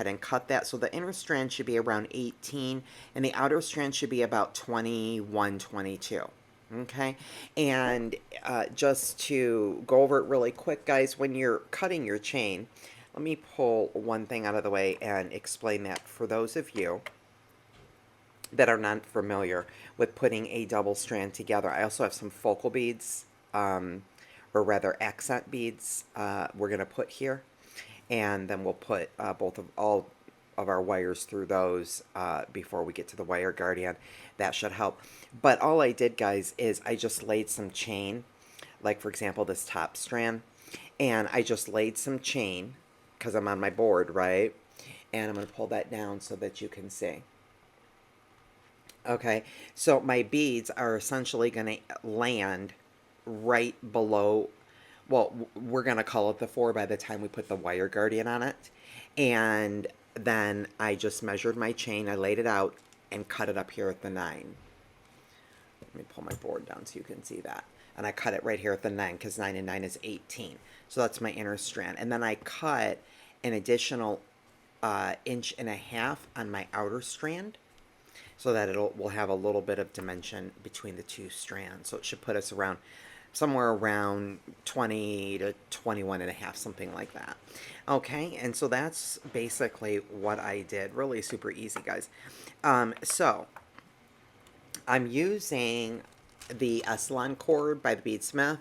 and cut that. So the inner strand should be around 18 and the outer strand should be about 21, 22. Okay, and just to go over it really quick, guys, when you're cutting your chain, let me pull one thing out of the way and explain that for those of you that are not familiar with putting a double strand together. I also have some focal beads, or rather accent beads, we're going to put here, and then we'll put all of our wires through those before we get to the wire guardian. That should help. But all I did, guys, is I just laid some chain, like for example this top strand, and I just laid some chain because I'm on my board, right? And I'm going to pull that down so that you can see. Okay, so my beads are essentially going to land right below, well, we're going to call it the 4 by the time we put the wire guardian on it. And then I just measured my chain, I laid it out, and cut it up here at the 9. Let me pull my board down so you can see that. And I cut it right here at the 9 because 9 and 9 is 18. So that's my inner strand. And then I cut an additional 1.5 inches on my outer strand, so that will have a little bit of dimension between the two strands. So it should put us around somewhere around 20 to 21 and a half, something like that. Okay, and so that's basically what I did. Really super easy, guys. So I'm using the Eslan cord by the Beadsmith,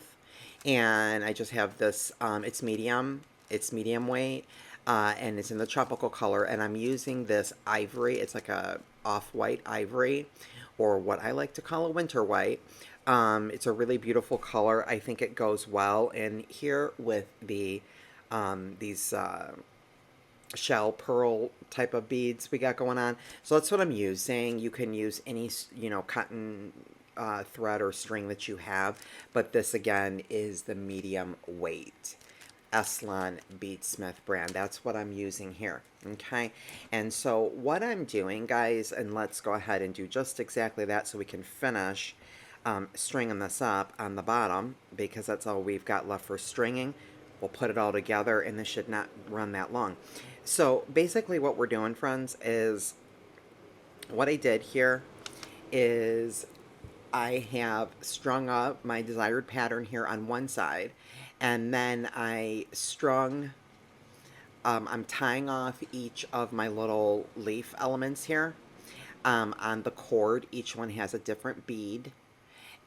and I just have this, it's medium weight, and it's in the tropical color, and I'm using this ivory. It's like a off-white ivory, or what I like to call a winter white. It's a really beautiful color. I think it goes well in here with the these shell pearl type of beads we got going on. So that's what I'm using. You can use any, cotton thread or string that you have, but this again is the medium weight Eslan Beadsmith brand. That's what I'm using here. Okay, and so what I'm doing, guys, and let's go ahead and do just exactly that so we can finish stringing this up on the bottom, because that's all we've got left for stringing. We'll put it all together, and this should not run that long. So basically what we're doing, friends, is what I did here is I have strung up my desired pattern here on one side, and then I strung, I'm tying off each of my little leaf elements here on the cord. Each one has a different bead,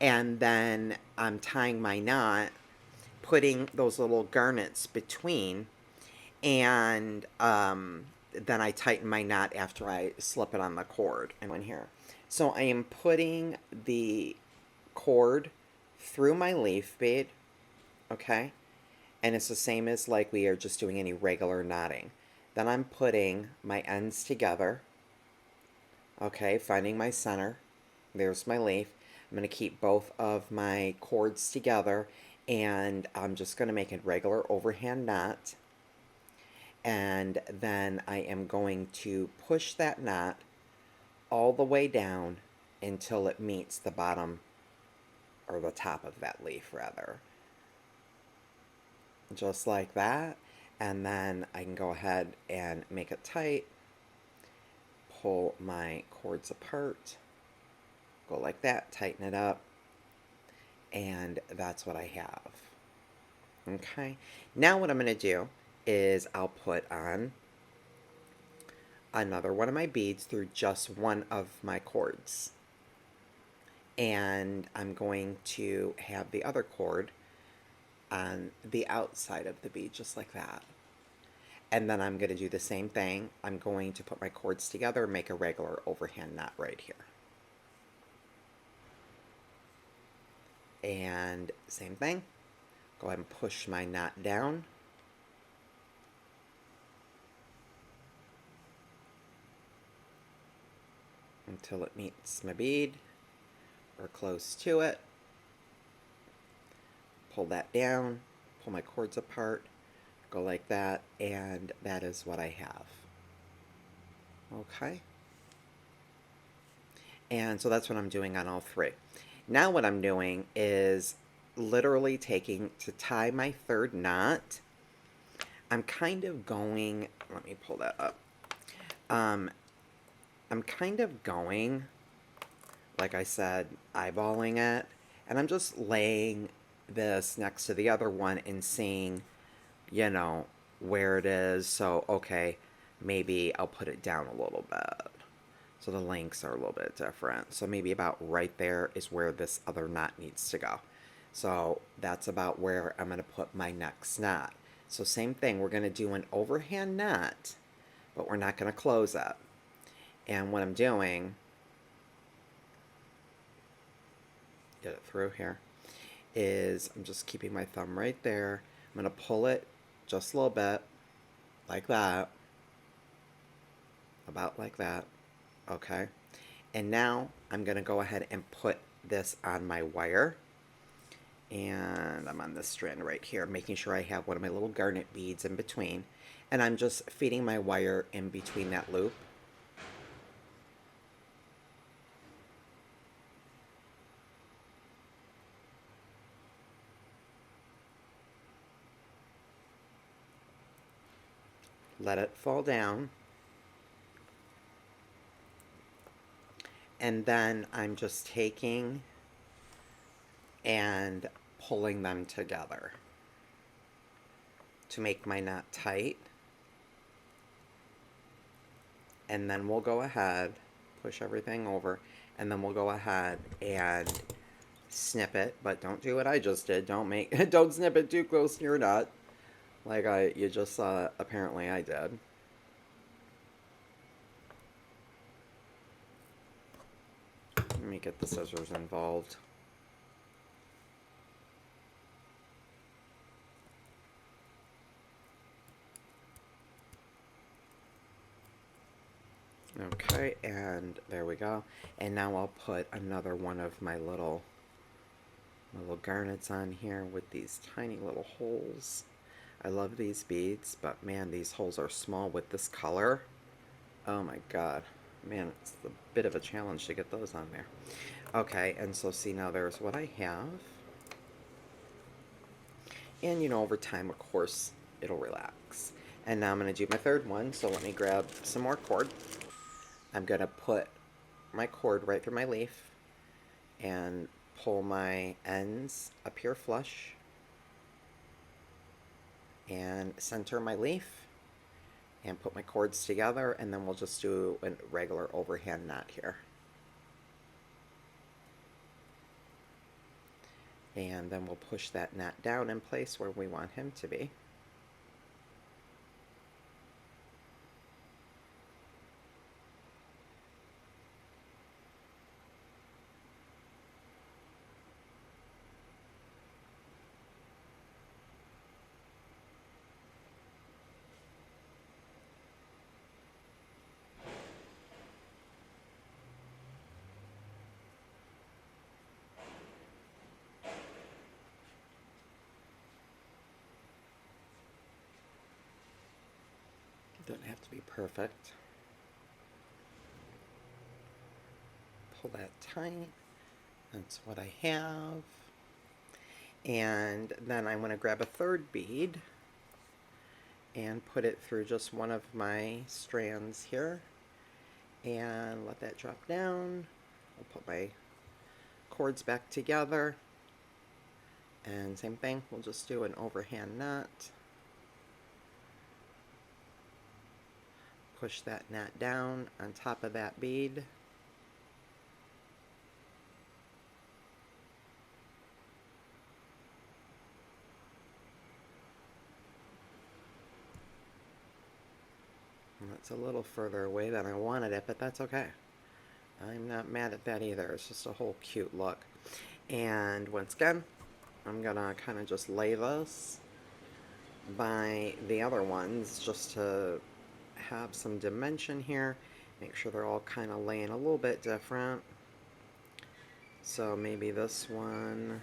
and then I'm tying my knot, putting those little garnets between, and then I tighten my knot after I slip it on the cord. And one here. So I am putting the cord through my leaf bead, okay? And it's the same as like we are just doing any regular knotting. Then I'm putting my ends together, okay, finding my center. There's my leaf. I'm going to keep both of my cords together, and I'm just going to make a regular overhand knot. And then I am going to push that knot all the way down until it meets the bottom, or the top of that leaf rather. Just like that. And then I can go ahead and make it tight, pull my cords apart, go like that, tighten it up, and that's what I have. Okay, now what I'm going to do is I'll put on another one of my beads through just one of my cords, and I'm going to have the other cord on the outside of the bead, just like that. And then I'm going to do the same thing. I'm going to put my cords together and make a regular overhand knot right here. And same thing. Go ahead and push my knot down. Until it meets my bead, or close to it. Pull that down, pull my cords apart, go like that, and that is what I have. Okay? And so that's what I'm doing on all three. Now what I'm doing is literally taking, to tie my third knot, I'm kind of going, let me pull that up. I'm kind of going, like I said, eyeballing it, and I'm just laying this next to the other one and seeing, you know, where it is. So, okay, maybe I'll put it down a little bit. So the lengths are a little bit different. So maybe about right there is where this other knot needs to go. So that's about where I'm going to put my next knot. So same thing, we're going to do an overhand knot, but we're not going to close it. And what I'm doing, get it through here, is I'm just keeping my thumb right there. I'm going to pull it just a little bit, like that, about like that, okay? And now I'm going to go ahead and put this on my wire. And I'm on this strand right here, making sure I have one of my little garnet beads in between. And I'm just feeding my wire in between that loop. Let it fall down. And then I'm just taking and pulling them together to make my knot tight. And then we'll go ahead, push everything over, and then we'll go ahead and snip it, but don't do what I just did. Don't snip it too close to your knot, like you just saw apparently I did. Let me get the scissors involved. Okay, and there we go. And now I'll put another one of my little garnets on here with these tiny little holes. I love these beads, but man, these holes are small with this color. Oh my god. Man, it's a bit of a challenge to get those on there. Okay, and so see, now there's what I have. And you know, over time, of course, it'll relax. And now I'm going to do my third one, so let me grab some more cord. I'm going to put my cord right through my leaf and pull my ends up here flush and center my leaf and put my cords together, and then we'll just do a regular overhand knot here. And then we'll push that knot down in place where we want him to be. Doesn't have to be perfect. Pull that tight. That's what I have. And then I'm going to grab a third bead and put it through just one of my strands here and let that drop down. I'll put my cords back together, and same thing, we'll just do an overhand knot. Push that knot down on top of that bead. And that's a little further away than I wanted it, but that's okay. I'm not mad at that either. It's just a whole cute look. And once again, I'm gonna kind of just lay this by the other ones just to have some dimension here. Make sure they're all kind of laying a little bit different. So maybe this one.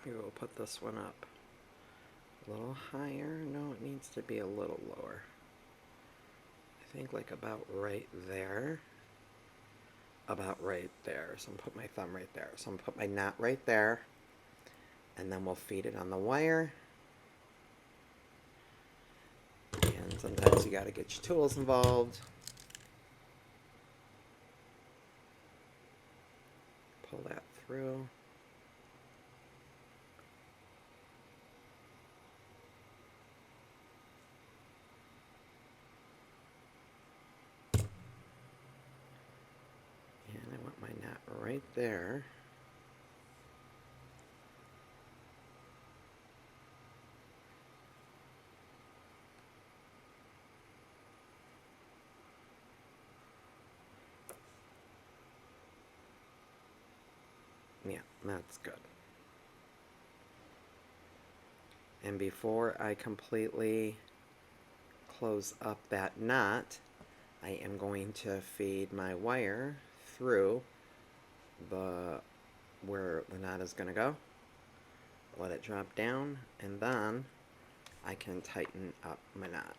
Maybe we'll put this one up a little higher. No, it needs to be a little lower. I think like about right there. About right there. So I'm gonna put my thumb right there. So I'm gonna put my knot right there, and then we'll feed it on the wire. And sometimes you gotta get your tools involved. Pull that through. And I want my knot right there. Yeah, that's good. And before I completely close up that knot, I am going to feed my wire through the where the knot is going to go. Let it drop down, and then I can tighten up my knot.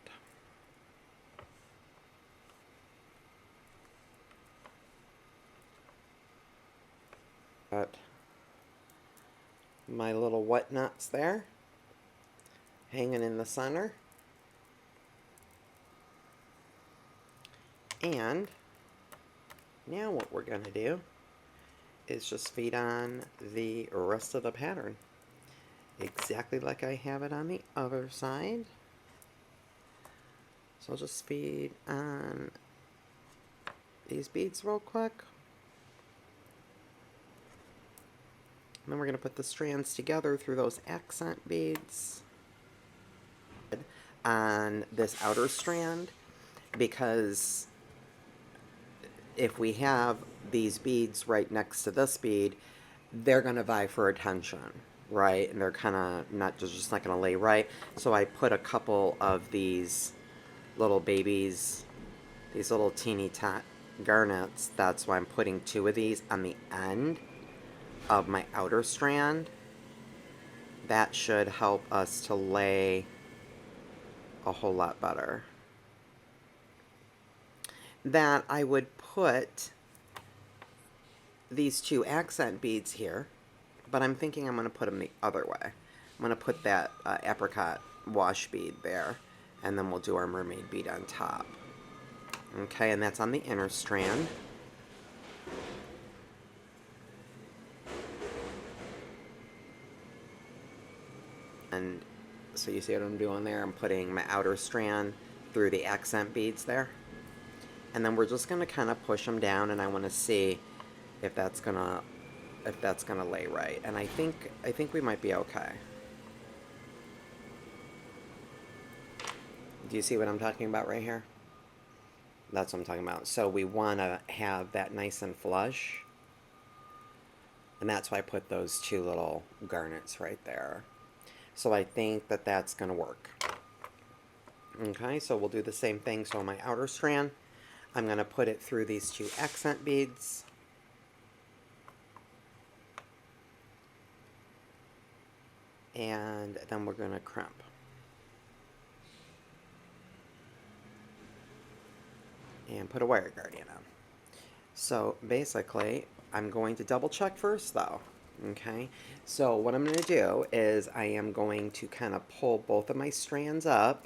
Got my little wet nuts there hanging in the center. And now what we're going to do is just feed on the rest of the pattern exactly like I have it on the other side. So I'll just feed on these beads real quick. And then we're going to put the strands together through those accent beads on this outer strand, because if we have these beads right next to this bead, they're going to vie for attention, right? And they're kind of just not going to lay right. So I put a couple of these little babies, these little teeny tot garnets. That's why I'm putting 2 of these on the end of my outer strand. That should help us to lay a whole lot better. That I would put these 2 accent beads here, but I'm thinking I'm going to put them the other way. I'm going to put that apricot wash bead there, and then we'll do our mermaid bead on top. Okay, and that's on the inner strand. And so you see what I'm doing there? I'm putting my outer strand through the accent beads there. And then we're just going to kind of push them down, and I want to see if that's going to lay right. And I think we might be okay. Do you see what I'm talking about right here? That's what I'm talking about. So we want to have that nice and flush. And that's why I put those 2 little garnets right there. So I think that that's going to work. Okay, so we'll do the same thing. So on my outer strand, I'm going to put it through these 2 accent beads. And then we're going to crimp. And put a wire guardian on. So basically, I'm going to double check first though. Okay, so what I'm going to do is I am going to kind of pull both of my strands up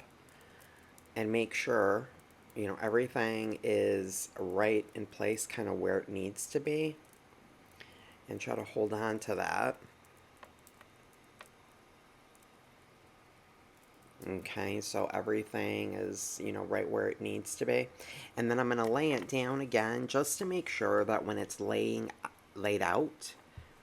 and make sure, you know, everything is right in place, kind of where it needs to be, and try to hold on to that. Okay, so everything is, you know, right where it needs to be. And then I'm going to lay it down again just to make sure that when it's laid out,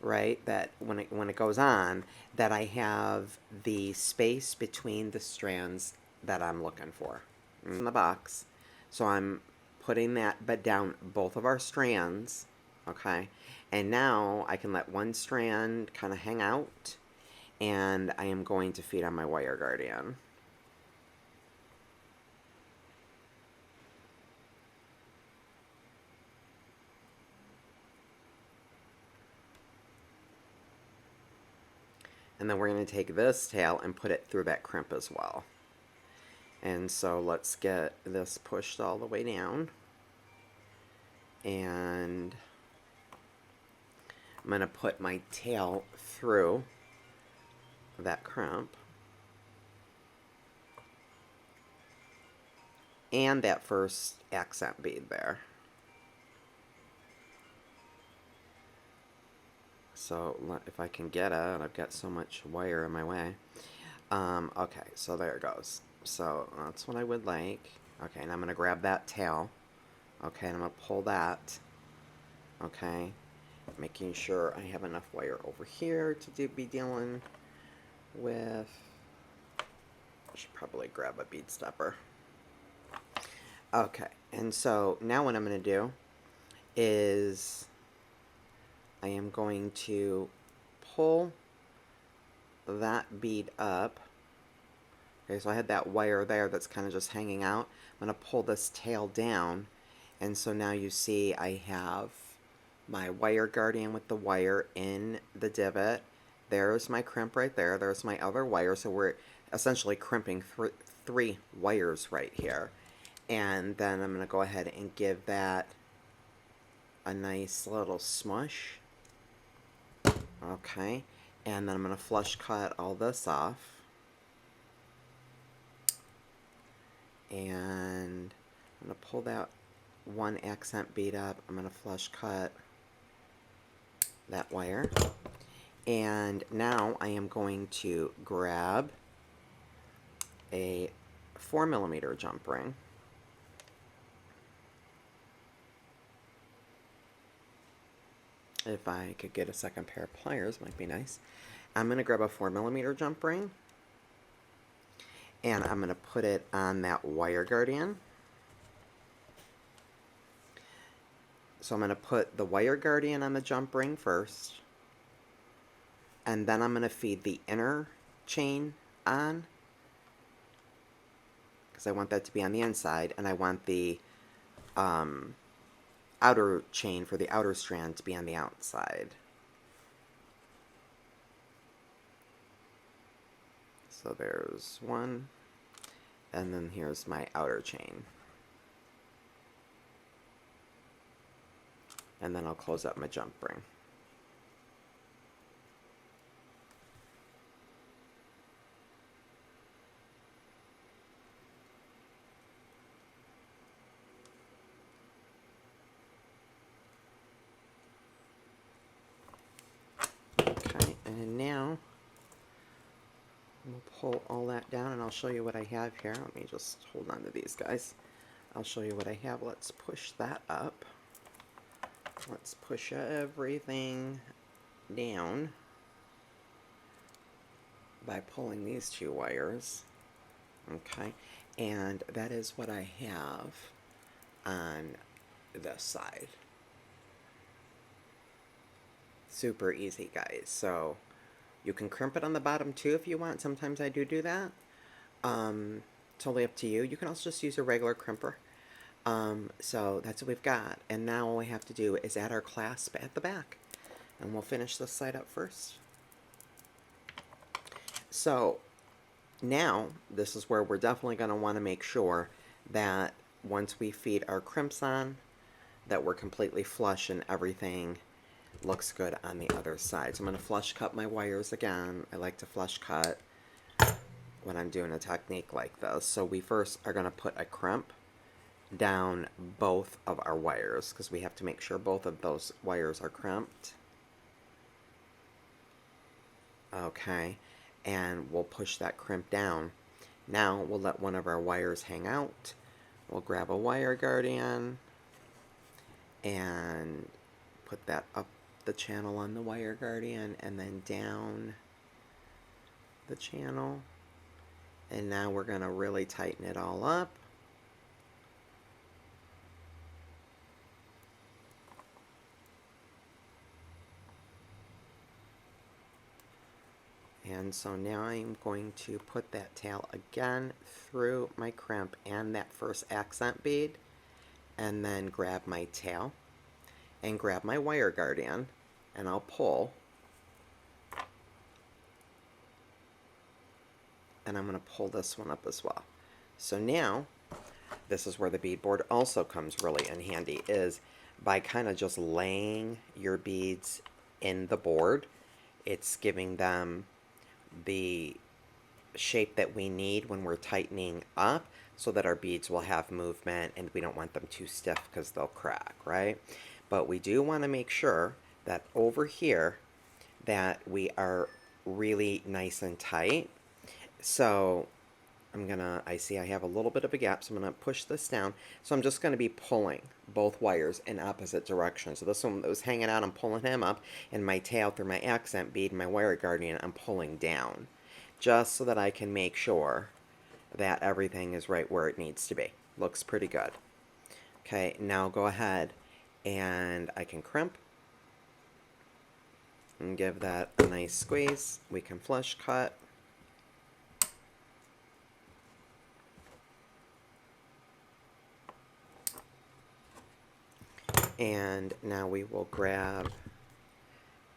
right, that when it goes on, that I have the space between the strands that I'm looking for in the box. So I'm putting that bed down both of our strands, okay? And now I can let one strand kind of hang out, and I am going to feed on my wire guardian. And then we're going to take this tail and put it through that crimp as well. And so let's get this pushed all the way down. And I'm going to put my tail through that crimp. And that first accent bead there. So if I can get it, I've got so much wire in my way. Okay, so there it goes. So that's what I would like. Okay, and I'm going to grab that tail. Okay, and I'm going to pull that. Okay, making sure I have enough wire over here to be dealing with. I should probably grab a bead stepper. Okay, and so now what I'm going to do is I am going to pull that bead up. Okay, so I had that wire there that's kind of just hanging out. I'm going to pull this tail down, and so now you see I have my wire guardian with the wire in the divot. There's my crimp right there. There's my other wire. So we're essentially crimping three wires right here. And then I'm going to go ahead and give that a nice little smush. Okay, and then I'm going to flush cut all this off. And I'm going to pull that one accent bead up. I'm going to flush cut that wire. And now I am going to grab a 4mm jump ring. If I could get a second pair of pliers, might be nice. I'm going to grab a 4mm jump ring, and I'm going to put it on that wire guardian. So I'm going to put the wire guardian on the jump ring first, and then I'm going to feed the inner chain on, because I want that to be on the inside, and I want the outer chain for the outer strand to be on the outside. So there's one, and then here's my outer chain. And then I'll close up my jump ring. Okay, and now we'll pull all that down, and I'll show you what I have here. Let me just hold on to these guys. I'll show you what I have. Let's push that up. Let's push everything down by pulling these two wires. Okay, and that is what I have on this side. Super easy, guys. So you can crimp it on the bottom too if you want. Sometimes I do that. Totally up to you. You can also just use a regular crimper. So that's what we've got. And now all we have to do is add our clasp at the back. And we'll finish this side up first. So now this is where we're definitely going to want to make sure that once we feed our crimps on, that we're completely flush and everything looks good on the other side. So I'm going to flush cut my wires again. I like to flush cut when I'm doing a technique like this. So we first are going to put a crimp down both of our wires, because we have to make sure both of those wires are crimped. Okay, and we'll push that crimp down. Now we'll let one of our wires hang out. We'll grab a wire guardian and put that up the channel on the wire guardian, and then down the channel. And now we're going to really tighten it all up. And so now I'm going to put that tail again through my crimp and that first accent bead, and then grab my tail and grab my wire guardian, and I'll pull. and I'm going to pull this one up as well. So now, this is where the beadboard also comes really in handy, is by kind of just laying your beads in the board. It's giving them the shape that we need when we're tightening up, so that our beads will have movement, and we don't want them too stiff because they'll crack, right? But we do want to make sure that over here that we are really nice and tight. So I see I have a little bit of a gap, so I'm going to push this down. So I'm just going to be pulling both wires in opposite directions. So this one that was hanging out, I'm pulling him up, and my tail through my accent bead and my wire guardian, I'm pulling down, just so that I can make sure that everything is right where it needs to be. Looks pretty good. Okay, now go ahead and I can crimp and give that a nice squeeze. We can flush cut. And now we will grab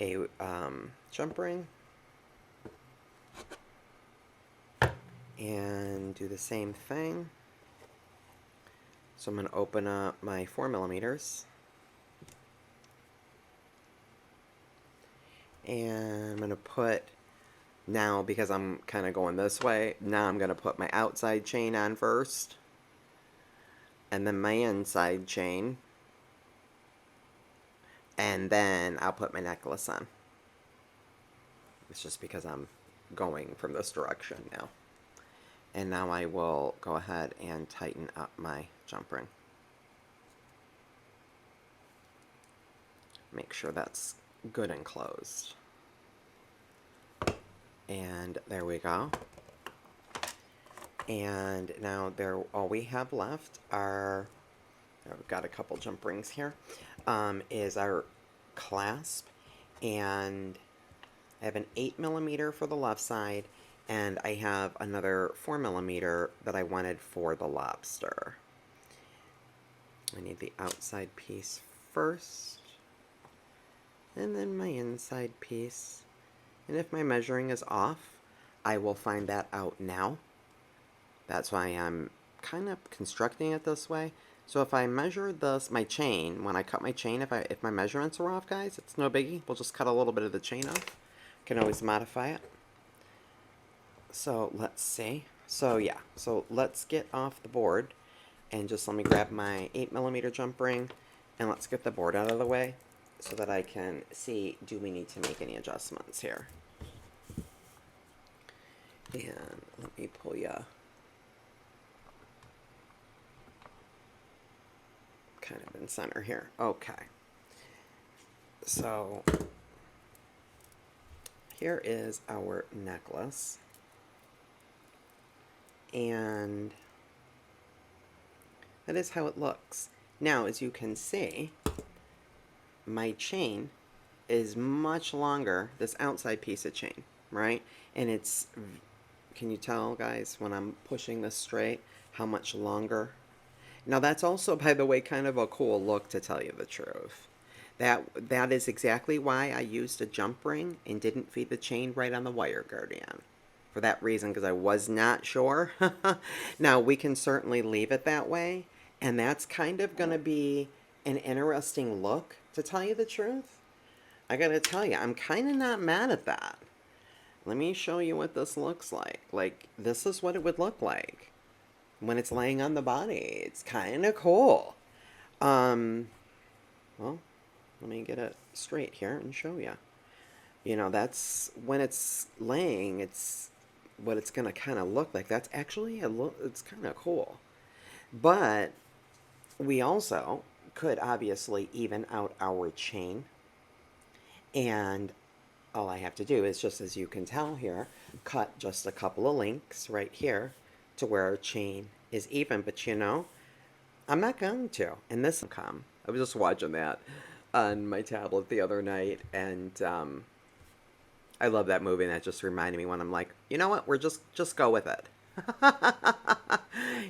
a jump ring and do the same thing. So I'm going to open up my 4mm, and I'm going to put, now because I'm kind of going this way, now I'm going to put my outside chain on first, and then my inside chain, and then I'll put my necklace on. It's just because I'm going from this direction now. And now I will go ahead and tighten up my jump ring. Make sure that's good and closed. And there we go. And now all we have left are, we've got a couple jump rings here, is our clasp. And I have an 8mm for the left side, and I have another 4mm that I wanted for the lobster. I need the outside piece first, and then my inside piece. And if my measuring is off, I will find that out now. That's why I'm kind of constructing it this way. So if I measure this, my chain, when I cut my chain, if my measurements are off, guys, it's no biggie. We'll just cut a little bit of the chain off. Can always modify it. So let's see. So yeah, so let's get off the board, and just let me grab my 8mm jump ring, and let's get the board out of the way so that I can see, do we need to make any adjustments here. And let me pull you kind of in center here. Okay. So here is our necklace. And that is how it looks. Now, as you can see, my chain is much longer, this outside piece of chain, right? And it's, can you tell, guys, when I'm pushing this straight, how much longer? Now, that's also, by the way, kind of a cool look, to tell you the truth. That is exactly why I used a jump ring and didn't feed the chain right on the wire guardian. For that reason, because I was not sure. Now, we can certainly leave it that way, and that's kind of going to be an interesting look, to tell you the truth. I got to tell you, I'm kind of not mad at that. Let me show you what this looks like. Like, this is what it would look like when it's laying on the body. It's kind of cool. Well, let me get it straight here and show you. You know, that's when it's laying, it's what it's going to kind of look like. That's actually it's kind of cool. But we also could obviously even out our chain. And all I have to do is, just as you can tell here, cut just a couple of links right here to where our chain is even. But you know, I'm not going to. And this will come. I was just watching that on my tablet the other night, and I love that movie, and that just reminded me when I'm like, you know what, we're just go with it.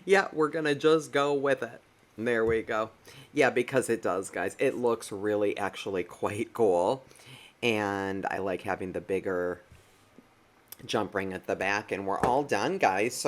Yeah, we're gonna just go with it. And there we go. Yeah, because it does, guys. It looks really actually quite cool, and I like having the bigger jump ring at the back, and we're all done, guys. So